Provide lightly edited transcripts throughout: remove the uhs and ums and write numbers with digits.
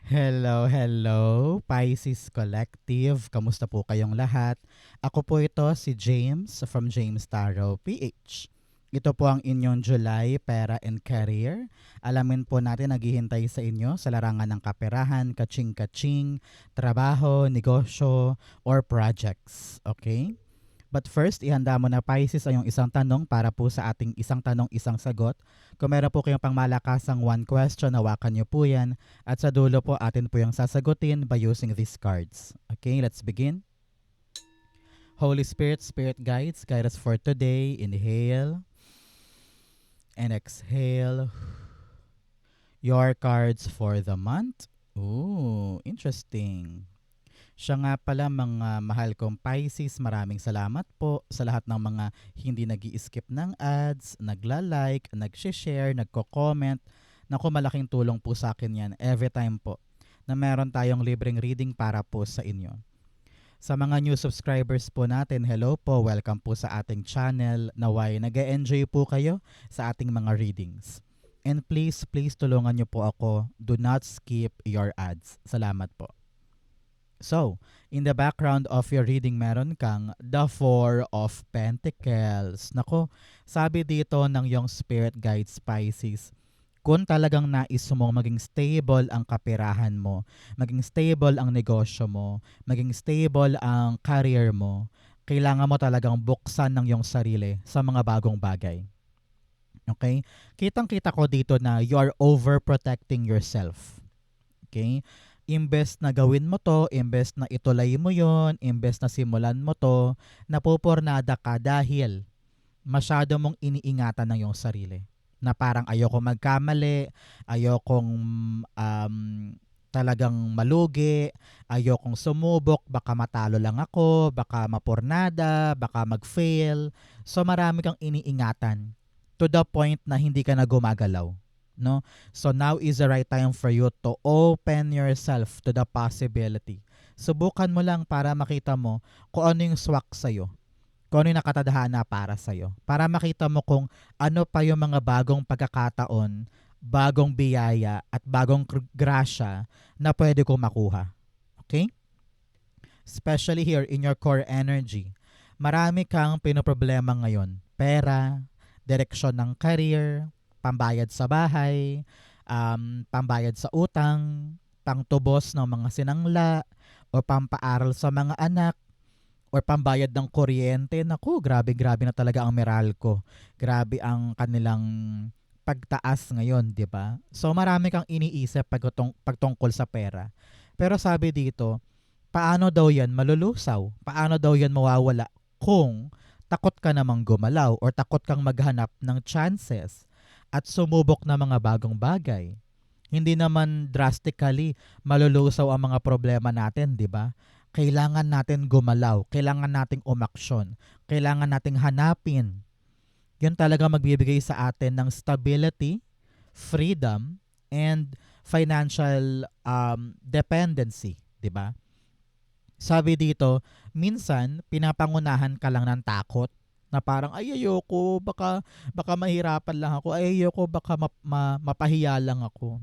Hello, hello, Pisces Collective. Kamusta po kayong lahat? Ako po ito si James from James Tarot PH. Ito po ang inyong July Pera and Career. Alamin po natin naghihintay sa inyo sa larangan ng kaperahan, kaching-kaching, trabaho, negosyo, or projects. Okay? But first, ihanda mo na Pisces ang iyong isang tanong para po sa ating isang tanong, isang sagot. Kung meron po kayong pangmalakasang one question, hawakan niyo po yan. At sa dulo po, atin po yung sasagutin by using these cards. Okay, let's begin. Holy Spirit, Spirit Guides, guide us for today. Inhale and exhale. Your cards for the month. Ooh, interesting. Siya nga pala mga mahal kong Pisces, maraming salamat po sa lahat ng mga hindi nag-i-skip ng ads, nagla-like, nag-share, nagko-comment. Naku, malaking tulong po sa akin yan every time po na meron tayong libreng reading para po sa inyo. Sa mga new subscribers po natin, hello po, welcome po sa ating channel. Naway, nag-enjoy po kayo sa ating mga readings. And please tulungan niyo po ako. Do not skip your ads. Salamat po. So, in the background of your reading, meron kang the Four of Pentacles. Nako, sabi dito ng yung Spirit Guide Pisces, kung talagang nais mong maging stable ang kaperahan mo, maging stable ang negosyo mo, maging stable ang career mo, kailangan mo talagang buksan ng yung sarili sa mga bagong bagay. Okay? Kitang-kita ko dito na you are overprotecting yourself. Okay? Imbes na gawin mo to, imbes na itulay mo yon, imbes na simulan mo to, napupornada ka dahil masyado mong iniingatan ng iyong sarili. Na parang ayoko magkamali, ayokong talagang malugi, ayokong sumubok, baka matalo lang ako, baka mapornada, baka mag-fail. So marami kang iniingatan to the point na hindi ka na gumagalaw. No? So now is the right time for you to open yourself to the possibility. Subukan mo lang para makita mo kung ano yung swak sa'yo. Kung ano yung nakatadhana para sa'yo. Para makita mo kung ano pa yung mga bagong pagkakataon, bagong biyaya at bagong grasya na pwede kong makuha. Okay? Especially here in your core energy. Marami kang pinoproblema ngayon. Pera, direksyon ng career, pambayad sa bahay, pambayad sa utang, pangtubos ng mga sinangla, o pampaaral sa mga anak, or pambayad ng kuryente. Naku, grabe na talaga ang Meralco. Grabe ang kanilang pagtaas ngayon, di ba? So marami kang iniisip pagtungkol sa pera. Pero sabi dito, paano daw yan malulusaw? Paano daw yan mawawala kung takot ka namang gumalaw or takot kang maghanap ng chances at sumubok na mga bagong bagay? Hindi naman drastically malulusaw ang mga problema natin, di ba? Kailangan natin gumalaw, kailangan nating umaksyon, kailangan nating hanapin. Yun talaga magbibigay sa atin ng stability, freedom, and financial dependency, di ba? Sabi dito, minsan pinapangunahan ka lang ng takot na parang ay ayoko, baka mahirapan lang ako, ay ayoko, baka mapahiya lang ako.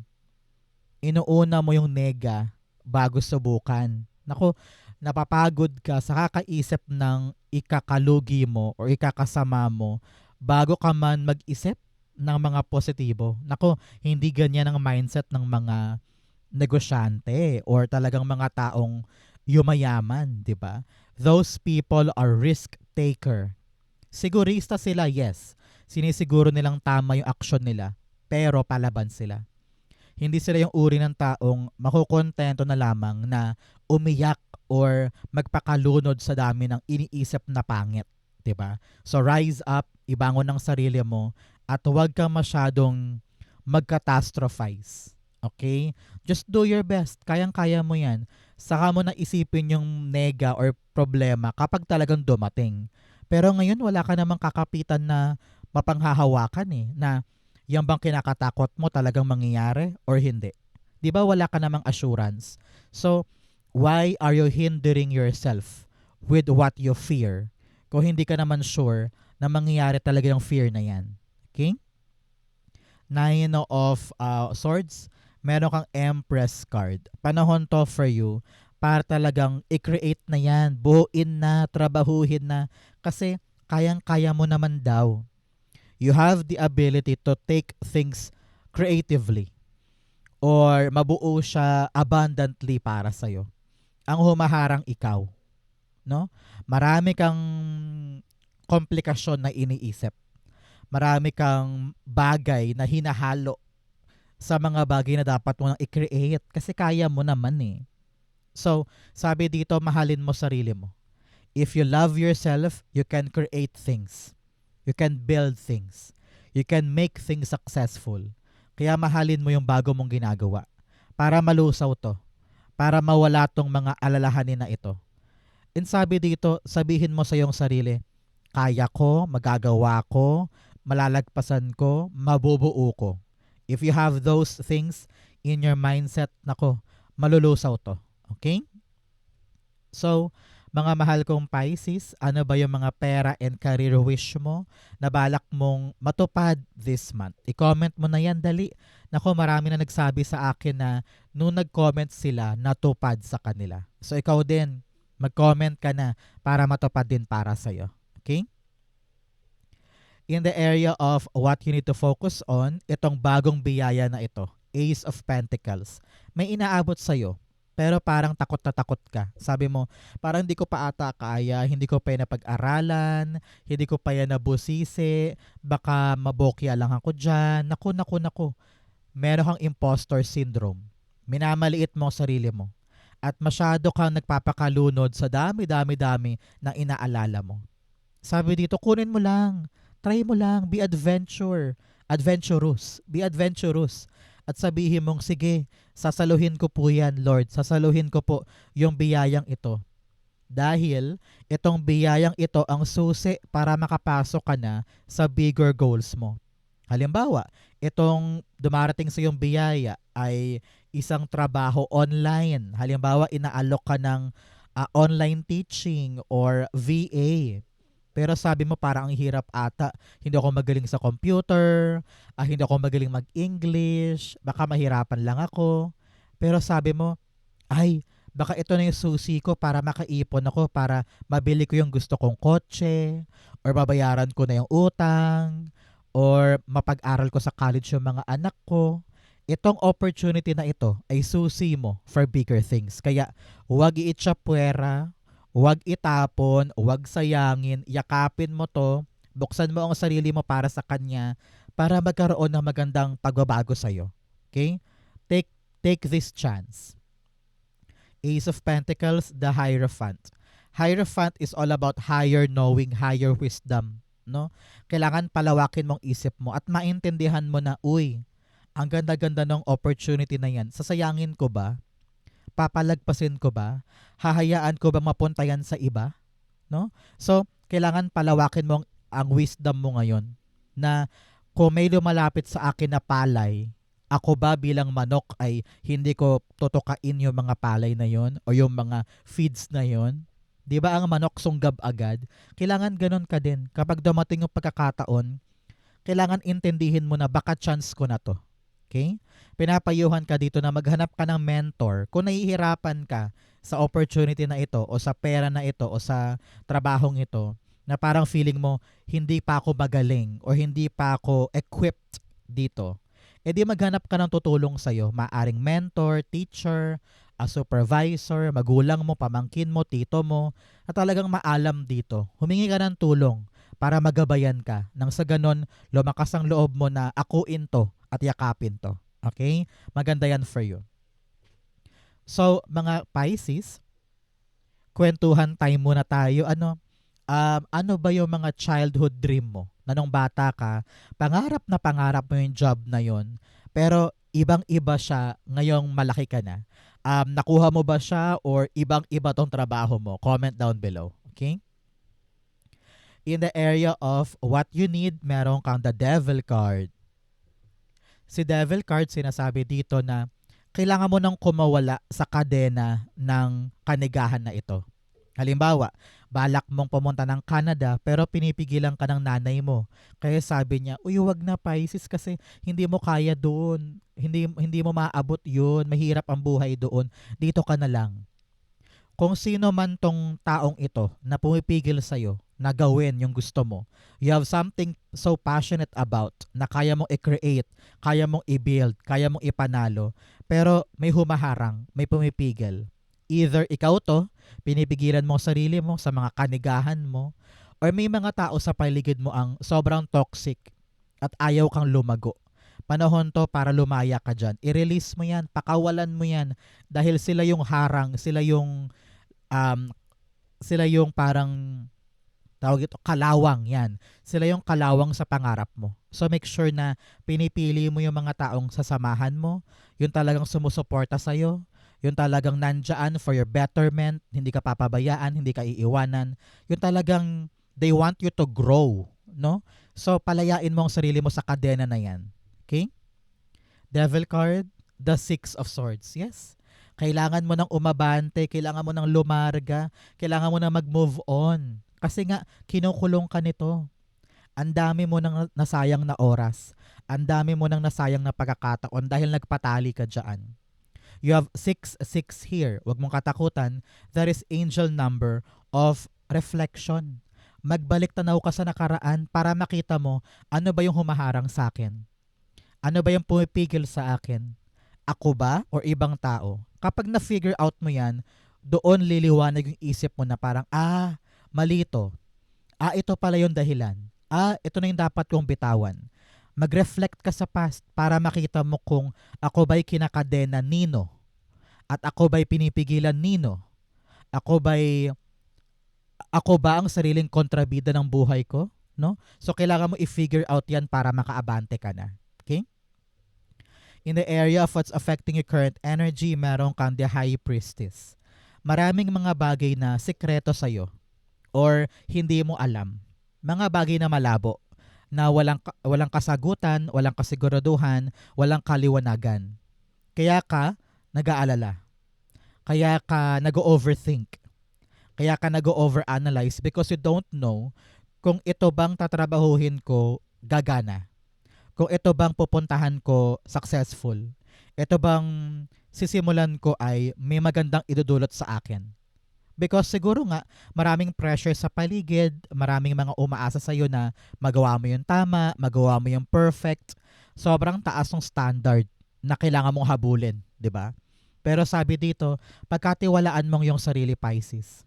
Inuuna mo yung nega bago subukan. Nako, napapagod ka sa kakaisip ng ikakalugi mo o ikakasama mo bago ka man mag-isip ng mga positibo. Nako, hindi ganyan ang mindset ng mga negosyante or talagang mga taong yumayaman, di ba? Those people are risk taker. Sigurista sila, yes. Sinisiguro nilang tama yung aksyon nila, pero palaban sila. Hindi sila yung uri ng taong makukontento na lamang na umiyak or magpakalunod sa dami ng iniisip na pangit. 'Di ba? So rise up, ibangon ang sarili mo at huwag kang masyadong magkatastrophize. Okay? Just do your best. Kayang-kaya mo yan. Saka mo na isipin yung nega or problema kapag talagang dumating. Pero ngayon wala ka namang kakapitan na mapanghahawakan na yan bang kinakatakot mo talagang mangyayari or hindi? Di ba wala ka namang assurance? So, why are you hindering yourself with what you fear kung hindi ka naman sure na mangyayari talaga yung fear na yan? Okay? Nine of Swords, Meron kang Empress card. Panahon to for you para talagang i-create na yan, buuin na, trabahuhin na. Kasi kayang-kaya mo naman daw. You have the ability to take things creatively or mabuo siya abundantly para sa'yo. Ang humaharang ikaw, no? Marami kang komplikasyon na iniisip. Marami kang bagay na hinahalo sa mga bagay na dapat mo nang i-create kasi kaya mo naman eh. So, sabi dito, mahalin mo sarili mo. If you love yourself, you can create things. You can build things. You can make things successful. Kaya mahalin mo yung bago mong ginagawa para malusaw to, para mawala tong mga alalahanin na ito. And sabi dito, sabihin mo sa iyong sarili, kaya ko, magagawa ko, malalagpasan ko, mabubuo ko. If you have those things in your mindset, nako, malulusaw to. Okay? So, mga mahal kong Pisces, ano ba yung mga pera and career wish mo na balak mong matupad this month? I-comment mo na yan, dali. Nako, marami na nagsabi sa akin na nung nag-comment sila, natupad sa kanila. So, ikaw din, mag-comment ka na para matupad din para sa'yo. Okay? In the area of what you need to focus on, itong bagong biyaya na ito, Ace of Pentacles, may inaabot sa'yo. Pero parang takot na takot ka. Sabi mo, parang hindi ko pa ata kaya, hindi ko pa yan napag-aralan, hindi ko pa yan nabusisi, baka mabokya lang ako dyan. Naku. Meron kang imposter syndrome. Minamaliit mo ang sarili mo. At masyado kang nagpapakalunod sa dami-dami-dami na inaalala mo. Sabi dito, kunin mo lang. Try mo lang. Be adventurous. Be adventurous. At sabihin mong, sige, sasaluhin ko po yan, Lord. Sasaluhin ko po yung biyayang ito. Dahil itong biyayang ito ang susi para makapasok ka na sa bigger goals mo. Halimbawa, itong dumarating sa iyong biyaya ay isang trabaho online. Halimbawa, inaalok ka ng online teaching or VA. Pero sabi mo parang ang hirap ata. Hindi ako magaling sa computer, hindi ako magaling mag-English, baka mahirapan lang ako. Pero sabi mo, ay, baka ito na yung susi ko para makaipon ako para mabili ko yung gusto kong kotse, or babayaran ko na yung utang, or mapag-aral ko sa college yung mga anak ko. Itong opportunity na ito ay susi mo for bigger things. Kaya huwag iitsapwera, huwag itapon, huwag sayangin, yakapin mo to, buksan mo ang sarili mo para sa kanya para magkaroon ng magandang pagbabago sa'yo. Okay? Take this chance. Ace of Pentacles, the Hierophant. Hierophant is all about higher knowing, higher wisdom. No? Kailangan palawakin mong isip mo at maintindihan mo na, uy, ang ganda-ganda ng opportunity na yan. Sasayangin ko ba? Papalagpasin ko ba? Hahayaan ko ba mapunta yan sa iba? No? So, kailangan palawakin mo ang wisdom mo ngayon na kung may lumalapit sa akin na palay, ako ba bilang manok ay hindi ko tutukain yung mga palay na yon o yung mga feeds na yon? Di ba ang manok sunggab agad? Kailangan ganun ka din. Kapag dumating yung pagkakataon, kailangan intindihin mo na baka chance ko na to. Okay? Pinapayuhan ka dito na maghanap ka ng mentor kung nahihirapan ka sa opportunity na ito o sa pera na ito o sa trabahong ito na parang feeling mo hindi pa ako magaling o hindi pa ako equipped dito. E di maghanap ka ng tutulong sa'yo. Maaring mentor, teacher, a supervisor, magulang mo, pamangkin mo, tito mo na talagang maalam dito. Humingi ka ng tulong para magabayan ka nang sa ganon lumakas ang loob mo na akuin to at yakapin to. Okay? Maganda yan for you. So, mga Pisces, kwentuhan time muna tayo. Ano ba yung mga childhood dream mo? Na nung bata ka, pangarap mo yung job na yon, pero ibang-iba siya ngayong malaki ka na. Nakuha mo ba siya or ibang-iba tong trabaho mo? Comment down below. Okay? In the area of what you need, meron kang the Devil card. Si Devil card, sinasabi dito na kailangan mo nang kumawala sa kadena ng kanigahan na ito. Halimbawa, Balak mong pumunta ng Canada pero pinipigilan ka ng nanay mo. Kaya sabi niya, uy, wag na Pisces kasi hindi mo kaya doon. Hindi mo maabot yun. Mahirap ang buhay doon. Dito ka na lang. Kung sino man tong taong ito na pumipigil sa'yo na gawin yung gusto mo, you have something so passionate about na kaya mong i-create, kaya mong i-build, kaya mong ipanalo, pero may humaharang, may pumipigil. Either ikaw to, pinipigilan mo ang sarili mo sa mga kanigahan mo, or may mga tao sa paligid mo ang sobrang toxic at ayaw kang lumago. Panahon to para lumaya ka dyan. I-release mo yan, pakawalan mo yan dahil sila yung harang, um, sila yung parang tawag ito, kalawang yan. Sila yung kalawang sa pangarap mo. So make sure na pinipili mo yung mga taong sasamahan mo, yung talagang sumusuporta sa'yo, yung talagang nandyan for your betterment, hindi ka papabayaan, hindi ka iiwanan, yung talagang they want you to grow, no? So palayain mo ang sarili mo sa kadena na yan. Okay? Devil card, the Six of Swords. Yes. Kailangan mo nang umabante, kailangan mo nang lumarga, kailangan mo nang mag-move on. Kasi nga, kinukulong ka nito. Ang dami mo nang nasayang na oras. Ang dami mo nang nasayang na pagkakataon dahil nagpatali ka dyan. You have 6 here. Huwag mong katakutan. That is angel number of reflection. Magbalik tanaw ka sa nakaraan para makita mo ano ba yung humaharang sa akin. Ano ba yung pumipigil sa akin? Ako ba or ibang tao? Kapag na-figure out mo yan, doon liliwanag yung isip mo na parang, mali ito. Ito pala yung dahilan. Ito na yung dapat kong bitawan. Mag-reflect ka sa past para makita mo kung ako ba'y kinakadena nino at ako ba'y pinipigilan nino. Ako ba ang sariling kontrabida ng buhay ko? No? So, kailangan mo i-figure out yan para makaabante ka na. Okay? In the area of what's affecting your current energy, meron kang the High Priestess. Maraming mga bagay na sikreto sa'yo or hindi mo alam. Mga bagay na malabo na walang kasagutan, walang kasiguraduhan, walang kaliwanagan. Kaya ka nag-aalala. Kaya ka nag-overthink. Kaya ka nag-overanalyze because you don't know kung ito bang tatrabahuhin ko gagana. Kung ito bang pupuntahan ko successful. Ito bang sisimulan ko ay may magandang idudulot sa akin. Because siguro nga, maraming pressure sa paligid, maraming mga umaasa sa'yo na magawa mo yung tama, magawa mo yung perfect. Sobrang taas ng standard na kailangan mong habulin, di ba? Pero sabi dito, pagkatiwalaan mong yung sarili, Pisces.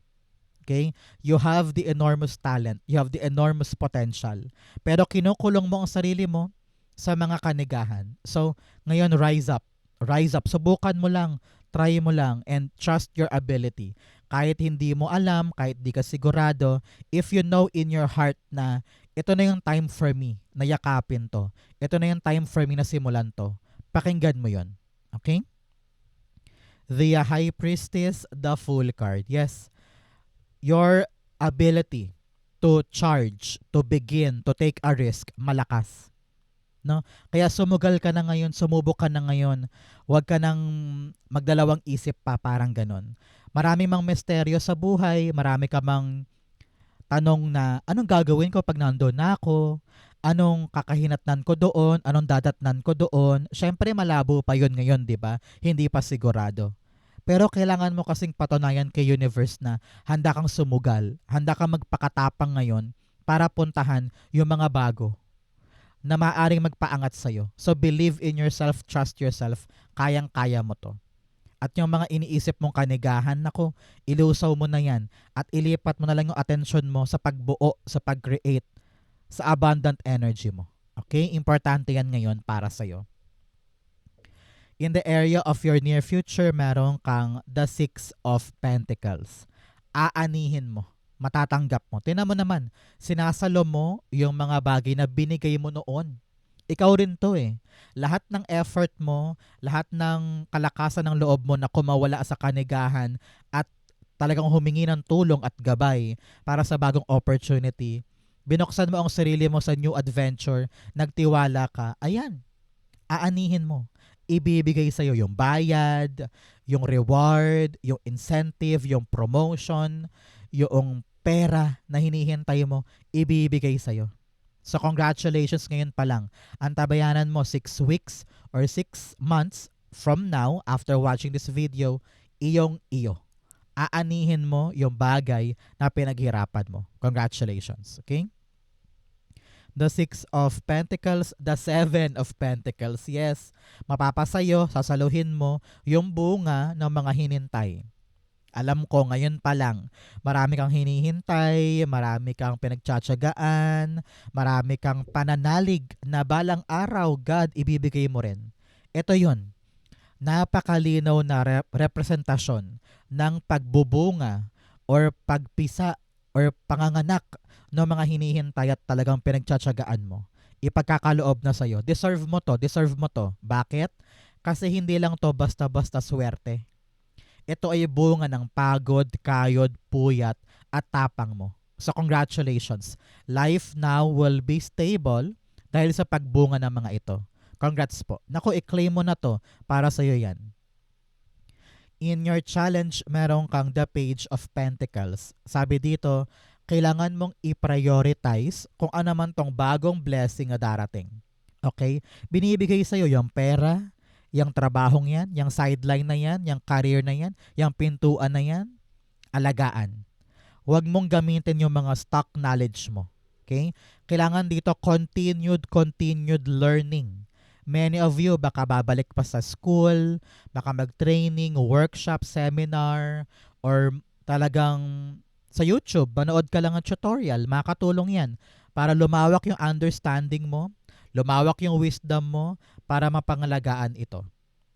Okay? You have the enormous talent. You have the enormous potential. Pero kinukulong mo ang sarili mo sa mga kanigahan. So, ngayon, rise up. Rise up. Subukan mo lang. Try mo lang. And trust your ability. Kahit hindi mo alam, kahit di ka sigurado, if you know in your heart na ito na yung time for me na yakapin to. Ito na yung time for me na simulan to. Pakinggan mo yon. Okay? The High Priestess, the Fool card. Yes. Your ability to charge, to begin, to take a risk, malakas. No? Kaya sumugal ka na ngayon, sumubok ka na ngayon. Huwag ka nang magdalawang isip pa, parang ganon. Marami mang misteryo sa buhay, marami ka mang tanong na anong gagawin ko pag nandoon na ako? Anong kakahinatnan ko doon? Anong dadatnan ko doon? Syempre malabo pa yun ngayon, di ba? Hindi pa sigurado. Pero kailangan mo kasing patunayan kay universe na handa kang sumugal, handa kang magpakatapang ngayon para puntahan yung mga bago na maaaring magpaangat sa'yo. So believe in yourself, trust yourself, kayang-kaya mo to. At yung mga iniisip mong kanigahan, nako, ilusaw mo na yan at ilipat mo na lang yung attention mo sa pagbuo, sa pag-create, sa abundant energy mo. Okay? Importante yan ngayon para sa'yo. In the area of your near future, meron kang the Six of Pentacles. Aanihin mo. Matatanggap mo. Tingnan mo naman, sinasalo mo yung mga bagay na binigay mo noon. Ikaw rin to eh. Lahat ng effort mo, lahat ng kalakasan ng loob mo na kumawala sa kanigahan at talagang humingi ng tulong at gabay para sa bagong opportunity. Binuksan mo ang sarili mo sa new adventure, nagtiwala ka, ayan, aanihin mo. Ibibigay sa'yo yung bayad, yung reward, yung incentive, yung promotion, yung pera na hinihintay mo, ibibigay sa'yo. So congratulations ngayon pa lang. Antabayanan mo 6 weeks or 6 months from now after watching this video, iyong iyo. Aanihin mo yung bagay na pinaghirapan mo. Congratulations. Okay? The 6 of Pentacles, the 7 of Pentacles. Yes, mapapasayo, sasaluhin mo yung bunga ng mga hinintay. Alam ko ngayon pa lang, marami kang hinihintay, marami kang pinagtsatsagaan, marami kang pananalig na balang araw, God, ibibigay mo rin. Ito yun, napakalinaw na representasyon ng pagbubunga or pagpisa or panganganak ng mga hinihintay at talagang pinagtsatsagaan mo. Ipagkakaloob na sa'yo. Deserve mo to, deserve mo to. Bakit? Kasi hindi lang to basta-basta swerte. Ito ay bunga ng pagod, kayod, puyat, at tapang mo. So congratulations. Life now will be stable dahil sa pagbunga ng mga ito. Congrats po. Naku, i-claim mo na to para sa'yo yan. In your challenge, meron kang the Page of Pentacles. Sabi dito, kailangan mong i-prioritize kung ano man tong bagong blessing na darating. Okay? Binibigay sa'yo yung pera, yung trabahong yan, yung sideline na yan, yung career na yan, yung pintuan na yan, alagaan. Huwag mong gamitin yung mga stock knowledge mo. Okay? Kailangan dito continued learning. Many of you baka babalik pa sa school, baka mag-training, workshop, seminar, or talagang sa YouTube, manood ka lang ng tutorial, makakatulong yan para lumawak yung understanding mo, lumawak yung wisdom mo para mapangalagaan ito.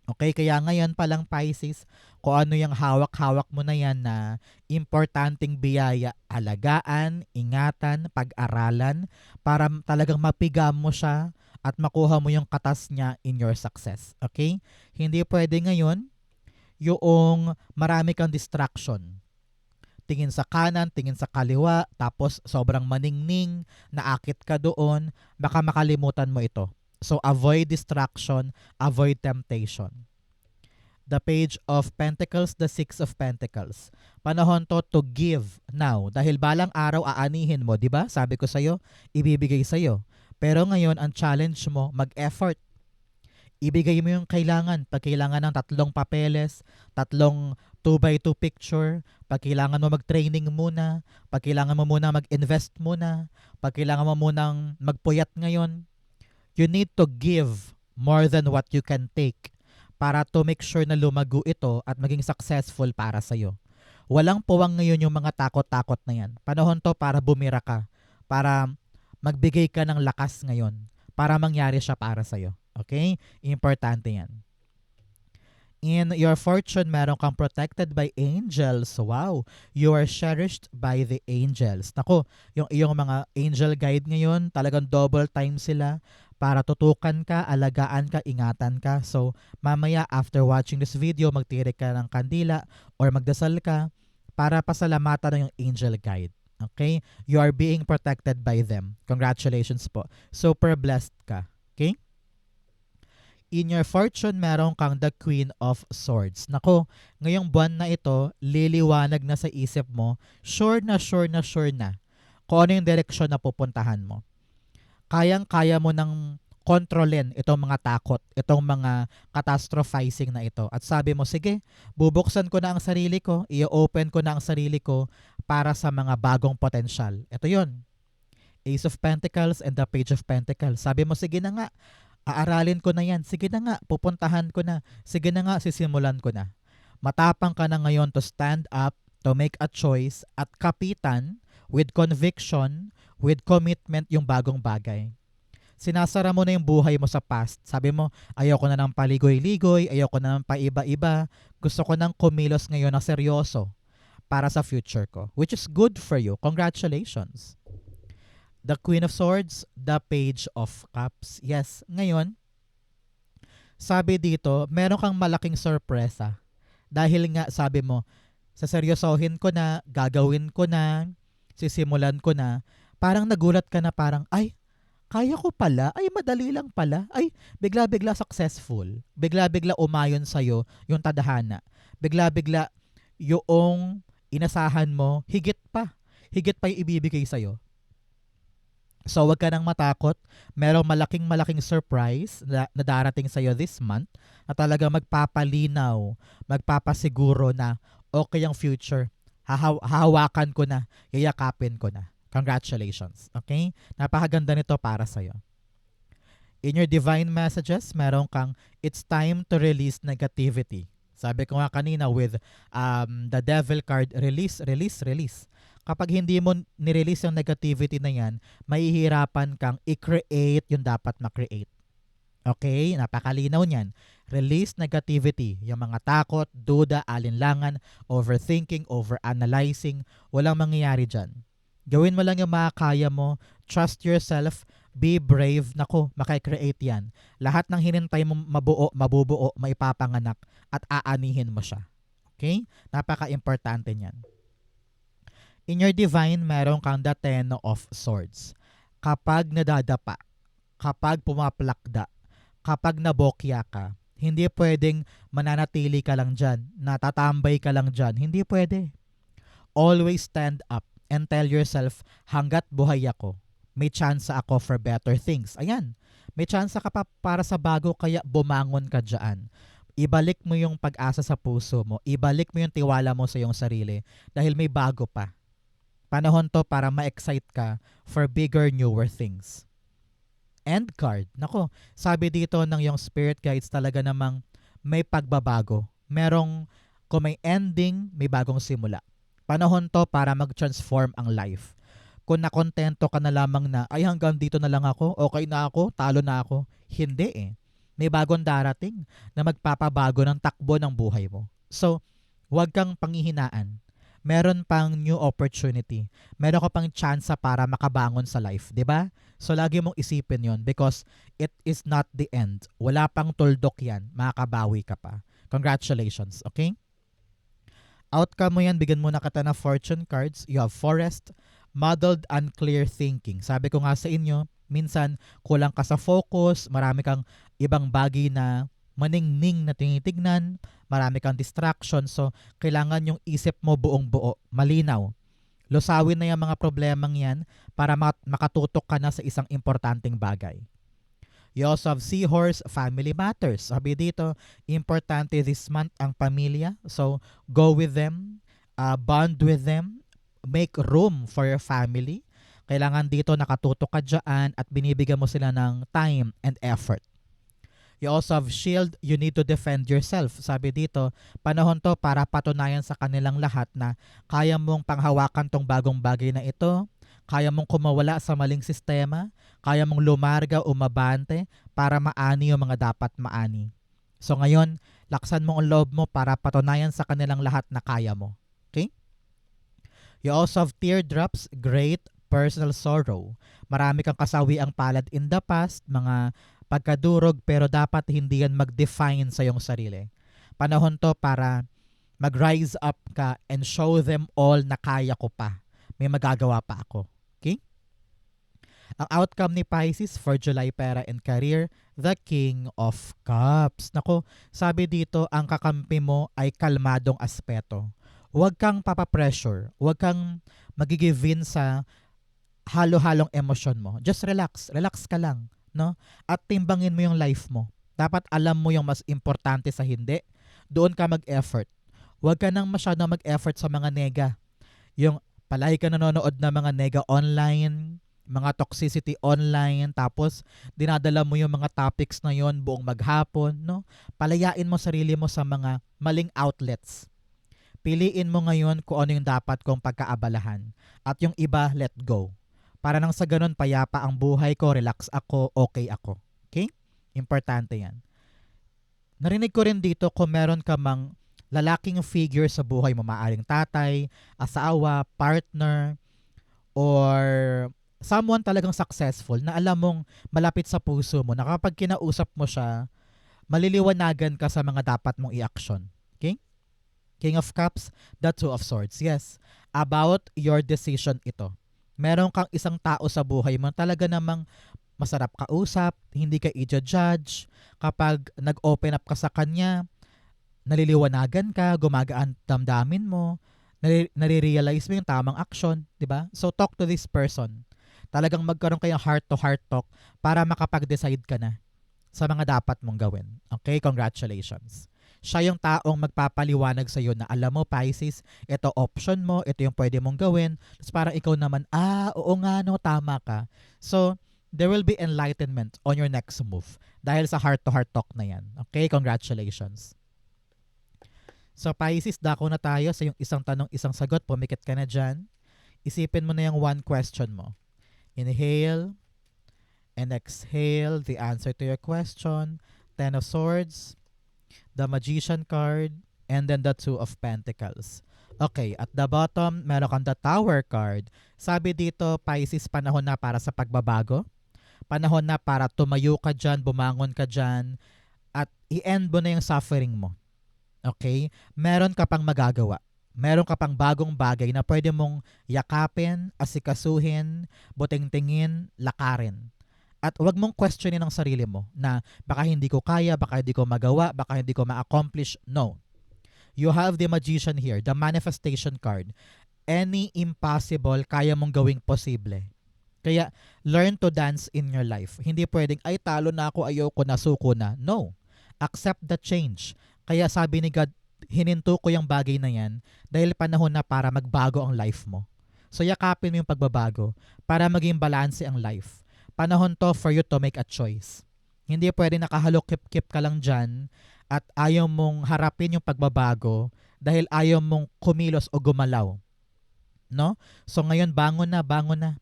Okay, kaya ngayon pa lang Pisces, kung ano yung hawak-hawak mo na yan na importanteng biyaya, alagaan, ingatan, pag-aralan, para talagang mapigam mo siya at makuha mo yung katas niya in your success. Okay? Hindi pwede ngayon yung marami kang distraction. Tingin sa kanan, tingin sa kaliwa, tapos sobrang maningning, naakit ka doon, baka makalimutan mo ito. So avoid distraction, avoid temptation. The Page of Pentacles, the 6 of Pentacles. Panahon to give now. Dahil balang araw aanihin mo, di ba? Sabi ko sa'yo, ibibigay sa'yo. Pero ngayon, ang challenge mo, mag-effort. Ibigay mo yung kailangan. Pag kailangan ng 3 papeles, 3 2x2 picture, pag kailangan mo mag-training muna, pag kailangan mo muna mag-invest muna, pag kailangan mo munang magpuyat ngayon, you need to give more than what you can take para to make sure na lumago ito at maging successful para sa'yo. Walang puwang ngayon yung mga takot-takot na yan. Panahon to para bumira ka, para magbigay ka ng lakas ngayon, para mangyari siya para sa'yo. Okay? Importante yan. In your fortune, meron kang protected by angels. Wow! You are cherished by the angels. Naku, yung iyong mga angel guide ngayon, talagang double time sila para tutukan ka, alagaan ka, ingatan ka. So, mamaya after watching this video, magtirik ka ng kandila or magdasal ka para pasalamatan ng yung angel guide. Okay? You are being protected by them. Congratulations po. Super blessed ka. Okay? In your fortune, meron kang the Queen of Swords. Nako, ngayong buwan na ito, liliwanag na sa isip mo, sure na kung ano yung direksyon na pupuntahan mo. Kayang-kaya mo nang kontrolin itong mga takot, itong mga catastrophizing na ito. At sabi mo, sige, bubuksan ko na ang sarili ko, i-open ko na ang sarili ko para sa mga bagong potensyal. Ito yon, Ace of Pentacles and the Page of Pentacles. Sabi mo, sige na nga, aaralin ko na yan. Sige na nga, pupuntahan ko na. Sige na nga, sisimulan ko na. Matapang ka na ngayon to stand up, to make a choice, at kapitan, with conviction, with commitment, yung bagong bagay. Sinasara mo na yung buhay mo sa past. Sabi mo, ayoko na ng paligoy-ligoy, ayoko na ng paiba-iba. Gusto ko ng kumilos ngayon na seryoso para sa future ko. Which is good for you. Congratulations. The Queen of Swords, the Page of Cups. Yes, ngayon, sabi dito, meron kang malaking sorpresa. Dahil nga, sabi mo, saseryosohin ko na, gagawin ko na, sisimulan ko na, parang nagulat ka na parang, ay, kaya ko pala, ay, madali lang pala, ay, bigla-bigla successful, bigla-bigla umayon sa'yo yung tadhana, bigla-bigla yung inasahan mo, higit pa. higit pa yung ibibigay sa'yo. So, wag ka nang matakot. Merong malaking surprise na darating sa'yo this month na talaga magpapalinaw, magpapasiguro na okay ang future. Hahawakan ko na, yayakapin ko na. Congratulations. Okay? Napakaganda nito para sa'yo. In your divine messages, meron kang, it's time to release negativity. Sabi ko nga kanina with the devil card, release, release, release. Kapag hindi mo nirelease yung negativity na yan, mahihirapan kang i-create yung dapat ma-create. Okay? Napakalinaw niyan. Release negativity. Yung mga takot, duda, alinlangan, overthinking, overanalyzing, walang mangyayari dyan. Gawin mo lang yung makakaya mo. Trust yourself. Be brave. Nako, makikreate yan. Lahat ng hinintay mo mabubuo, maipapanganak at aanihin mo siya. Okay? Napaka-importante niyan. In your divine, meron kang the Ten of Swords. Kapag nadadapa, kapag pumaplakda, kapag nabokya ka, hindi pwedeng mananatili ka lang dyan, natatambay ka lang dyan. Hindi pwede. Always stand up and tell yourself, hanggat buhay ako, may chance ako for better things. Ayan, may chance ka pa para sa bago, kaya bumangon ka dyan. Ibalik mo yung pag-asa sa puso mo. Ibalik mo yung tiwala mo sa iyong sarili dahil may bago pa. Panahon to para ma-excite ka for bigger, newer things. End card. Nako, sabi dito ng yung spirit guides talaga namang may pagbabago. Kung may ending, may bagong simula. Panahon to para mag-transform ang life. Kung nakontento ka na lamang na, ay hanggang dito na lang ako, okay na ako, talo na ako. Hindi eh. May bagong darating na magpapabago ng takbo ng buhay mo. So, huwag kang panghihinaan. Meron pang new opportunity. Meron ka pang chance para makabangon sa life, 'di ba? So lagi mong isipin 'yon because it is not the end. Wala pang tuldok 'yan. Makakabawi ka pa. Congratulations, okay? Outcome mo 'yan, bigyan mo na kita ng fortune cards. You have Forest, muddled, unclear thinking. Sabi ko nga sa inyo, minsan kulang ka sa focus, marami kang ibang bagay na maningning na tinitignan, marami kang distraction, so kailangan yung isip mo buong buo, malinaw. Lusawin na yung mga problemang yan para makatutok ka na sa isang importanteng bagay. You also have Seahorse, family matters. Sabi dito, importante this month ang pamilya, so go with them, bond with them, make room for your family. Kailangan dito nakatutok ka dyan at binibigyan mo sila ng time and effort. You also have Shield, you need to defend yourself. Sabi dito, panahon to para patunayan sa kanilang lahat na kaya mong panghawakan tong bagong bagay na ito, kaya mong kumawala sa maling sistema, kaya mong lumarga o mabante para maani yung mga dapat maani. So ngayon, laksan mo ang loob mo para patunayan sa kanilang lahat na kaya mo. Okay? You also have Teardrops, great personal sorrow. Marami kang kasawi ang palad in the past, mga pagkadurog, pero dapat hindi yan mag-define sa iyong sarili. Panahon to para mag-rise up ka and show them all na kaya ko pa. May magagawa pa ako. Okay? Ang outcome ni Pisces for July pera and career, the King of Cups. Nako, sabi dito, ang kakampi mo ay kalmadong aspeto. Huwag kang papapressure. Huwag kang magigive in sa halo-halong emosyon mo. Just relax. Relax ka lang. No? At timbangin mo yung life mo. Dapat alam mo yung mas importante sa hindi. Doon ka mag-effort. Huwag ka nang masyadong mag-effort sa mga nega. Yung palagi ka nanonood na mga nega online, mga toxicity online, tapos dinadala mo yung mga topics na yon buong maghapon. No? Palayain mo sarili mo sa mga maling outlets. Piliin mo ngayon kung ano yung dapat kong pagkaabalahan. At yung iba, let go. Para nang sa ganun, payapa ang buhay ko, relax ako, okay ako. Okay? Importante yan. Narinig ko rin dito kung meron ka mang lalaking figure sa buhay mo, maaring tatay, asawa, partner, or someone talagang successful na alam mong malapit sa puso mo, na kapag kinausap mo siya, maliliwanagan ka sa mga dapat mong i-action. Okay? King of Cups, the Two of Swords. Yes, about your decision ito. Meron kang isang tao sa buhay mo talaga namang masarap kausap, hindi ka i-judge. Kapag nag-open up ka sa kanya, naliliwanagan ka, gumagaan damdamin mo, Nare-realize mo yung tamang action, di ba? So talk to this person. Talagang magkaroon kayong heart-to-heart talk para makapag-decide ka na sa mga dapat mong gawin. Okay? Congratulations. Siya yung taong magpapaliwanag sa iyo na alam mo, Pisces, ito option mo, ito yung pwede mong gawin. Tapos parang ikaw naman, oo nga no, tama ka. So, there will be enlightenment on your next move dahil sa heart-to-heart talk na yan. Okay? Congratulations. So, Pisces, dako na tayo sa yung isang tanong, isang sagot. Pumikit ka na dyan. Isipin mo na yung one question mo. Inhale and exhale the answer to your question. Ten of Swords, the Magician card, and then the Two of Pentacles. Okay, at the bottom, meron kang the Tower card. Sabi dito, Pisces, panahon na para sa pagbabago. Panahon na para tumayo ka dyan, bumangon ka dyan, at i-end mo na yung suffering mo. Okay? Meron ka pang magagawa. Meron ka pang bagong bagay na pwede mong yakapin, asikasuhin, buting-tingin, lakarin. At wag mong questionin ang sarili mo na baka hindi ko kaya, baka hindi ko magawa, baka hindi ko ma-accomplish. No. You have the Magician here, the manifestation card. Any impossible, kaya mong gawing posible. Kaya, learn to dance in your life. Hindi pwedeng, ay talo na ako, ayoko na, suko na. No. Accept the change. Kaya sabi ni God, hininto ko yung bagay na yan dahil panahon na para magbago ang life mo. So yakapin mo yung pagbabago para maging balanse ang life. Panahon to for you to make a choice. Hindi pwede nakahalokip-kip ka lang dyan at ayaw mong harapin yung pagbabago dahil ayaw mong kumilos o gumalaw. No? So ngayon, bangon na,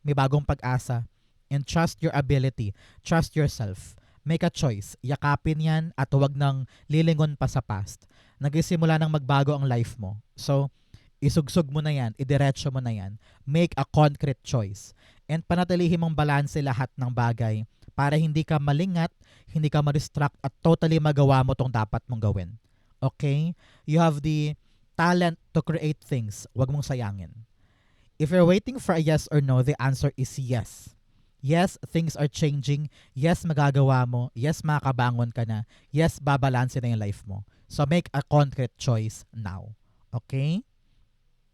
may bagong pag-asa. And trust your ability. Trust yourself. Make a choice. Yakapin yan at huwag nang lilingon pa sa past. Nagsimula nang magbago ang life mo. So, isugsog mo na yan, idiretso mo na yan. Make a concrete choice. And panatilihin mong balanse lahat ng bagay para hindi ka malingat, hindi ka ma-distract at totally magawa mo tong dapat mong gawin. Okay? You have the talent to create things. Huwag mong sayangin. If you're waiting for a yes or no, the answer is yes. Yes, things are changing. Yes, magagawa mo. Yes, makakabangon ka na. Yes, babalanse na yung life mo. So make a concrete choice now. Okay?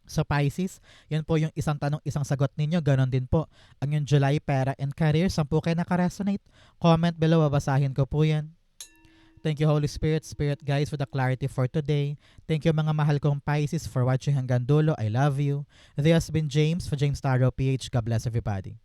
So Pisces, yan po yung isang tanong, isang sagot ninyo. Ganon din po ang yung July pera and career. Saan po kayo nakaresonate? Comment below, babasahin ko po yan. Thank you Holy Spirit, Spirit guys for the clarity for today. Thank you mga mahal kong Pisces for watching hanggang dulo. I love you. This has been James for James Taro PH. God bless everybody.